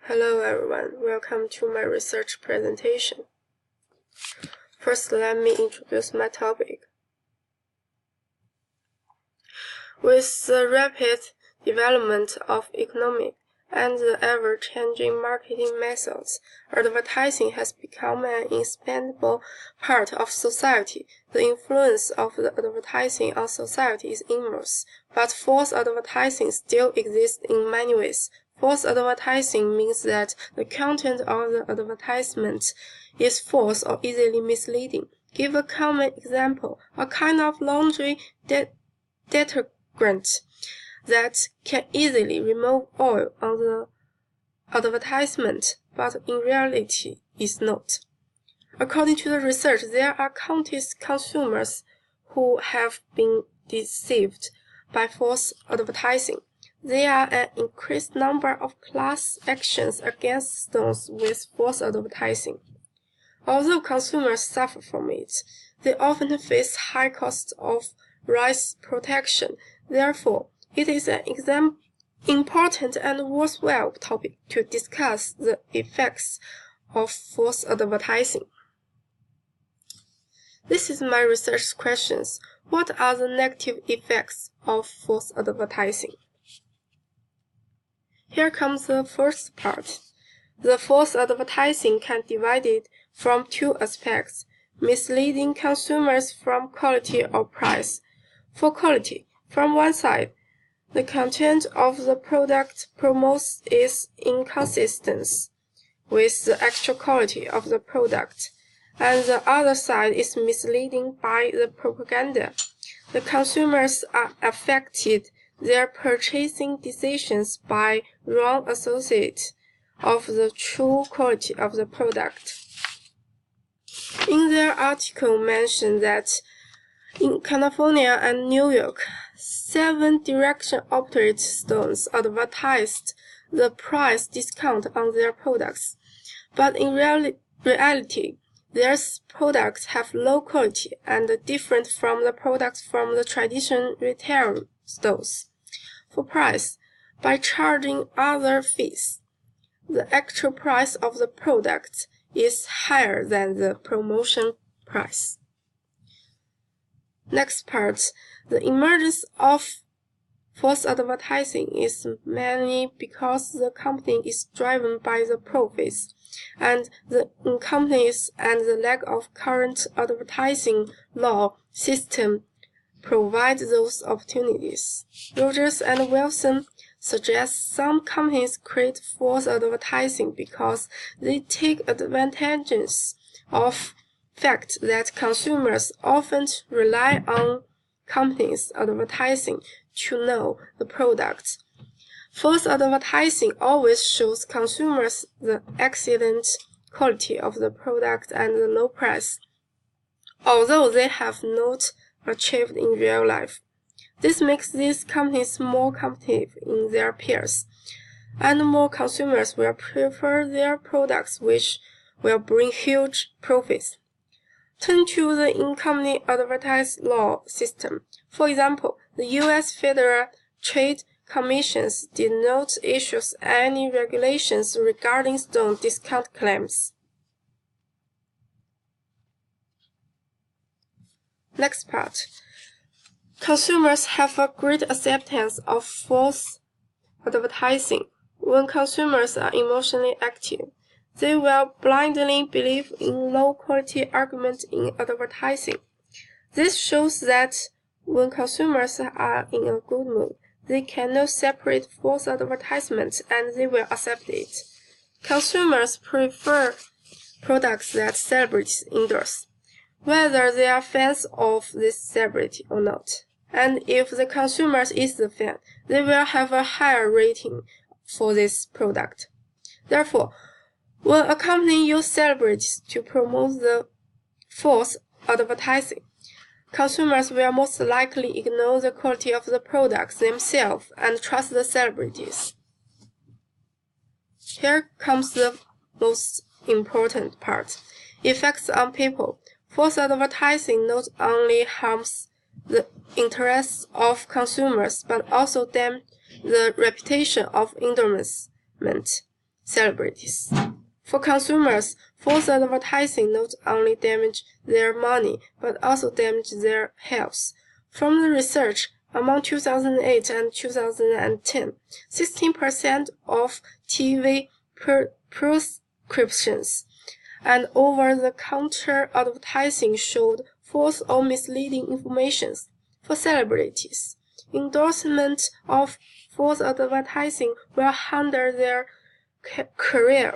Hello everyone, welcome to my research presentation. First, let me introduce my topic. With the rapid development of economic and the ever-changing marketing methods, advertising has become an indispensable part of society. The influence of the advertising on society is enormous, but false advertising still exists in many ways. False advertising means that the content of the advertisement is false or easily misleading. Give a common example: a kind of laundry detergent that can easily remove oil on the advertisement, but in reality is not. According to the research, there are countless consumers who have been deceived by false advertising. There are an increased number of class actions against those with false advertising. Although consumers suffer from it, they often face high costs of rights protection. Therefore, it is an important and worthwhile topic to discuss the effects of false advertising. This is my research questions. What are the negative effects of false advertising? Here comes the first part. The false advertising can be divided from two aspects: misleading consumers from quality or price. For quality, from one side, the content of the product promoted is inconsistent with the actual quality of the product, and the other side is misleading by the propaganda. The consumers are affected their purchasing decisions by wrong association of the true quality of the product. In their article mentioned that in California and New York, 7 direction operated stores advertised the price discount on their products, but in reality, their products have low quality and different from the products from the traditional retail stores. For price, by charging other fees, the actual price of the product is higher than the promotion price. Next part, the emergence of false advertising is mainly because the company is driven by the profits, and the incompetence and the lack of current advertising law system provide those opportunities. Rogers and Wilson suggest some companies create false advertising because they take advantages of fact that consumers often rely on companies' advertising to know the product. False advertising always shows consumers the excellent quality of the product and the low price, although they have not achieved in real life. This makes these companies more competitive in their peers, and more consumers will prefer their products, which will bring huge profits. Turn to the in-company advertising law system. For example, the U.S. Federal Trade Commissions did not issue any regulations regarding store discount claims. Next part. Consumers have a great acceptance of false advertising. When consumers are emotionally active, they will blindly believe in low-quality arguments in advertising. This shows that when consumers are in a good mood, they cannot separate false advertisements and they will accept it. Consumers prefer products that celebrities endorse, whether they are fans of this celebrity or not. And if the consumer is the fan, they will have a higher rating for this product. Therefore, when a company uses celebrities to promote the false advertising, consumers will most likely ignore the quality of the products themselves and trust the celebrities. Here comes the most important part: effects on people. False advertising not only harms the interests of consumers but also damages the reputation of endorsement. celebrities. For consumers, false advertising not only damages their money, but also damages their health. From the research, among 2008 and 2010, 16% of TV prescriptions and over-the-counter advertising showed false or misleading information. For celebrities, endorsement of false advertising will hinder their career.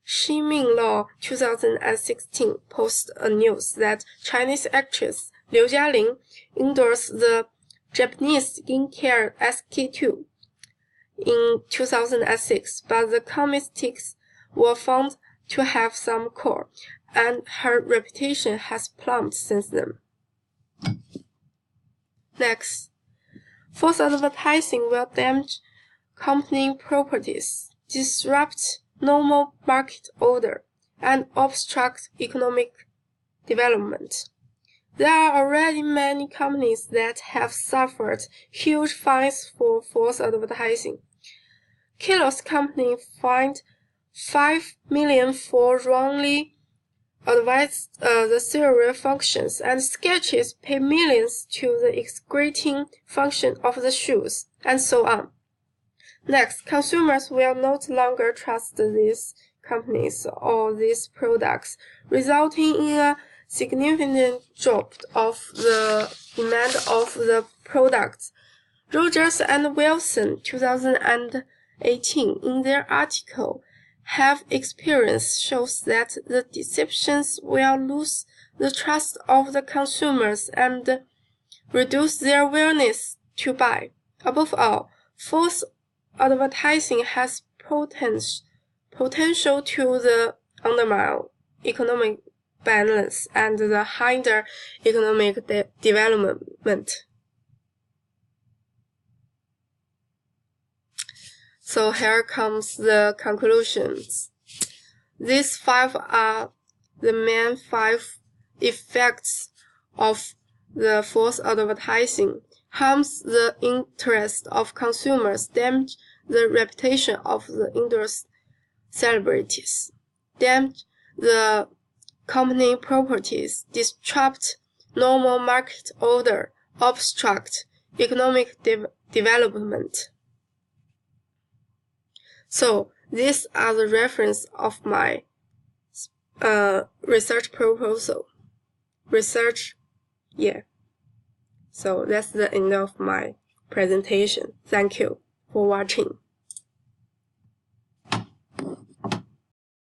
Ximing Law 2016 posted a news that Chinese actress Liu Jialing endorsed the Japanese skincare SK-II in 2006, but the cosmetics were found to have some core, and her reputation has plummeted since then. Next, false advertising will damage company properties, disrupt normal market order, and obstruct economic development. There are already many companies that have suffered huge fines for false advertising. Kellogg's company fined $5 million for wrongly advised the cereal functions, and Skechers pay millions to the excreting function of the shoes, and so on. Next, consumers will no longer trust these companies or these products, resulting in a significant drop of the demand of the products. Rogers and Wilson, 2018, in their article, have experience shows that the deceptions will lose the trust of the consumers and reduce their willingness to buy. Above all, false advertising has potential to undermine economic balance and hinder economic development. So here comes the conclusions. These 5 are the main 5 effects of the false advertising: harms the interest of consumers, damage the reputation of the endorsed celebrities, damage the company properties, disrupt normal market order, obstruct economic development. So these are the reference of my research proposal. So that's the end of my presentation. Thank you for watching.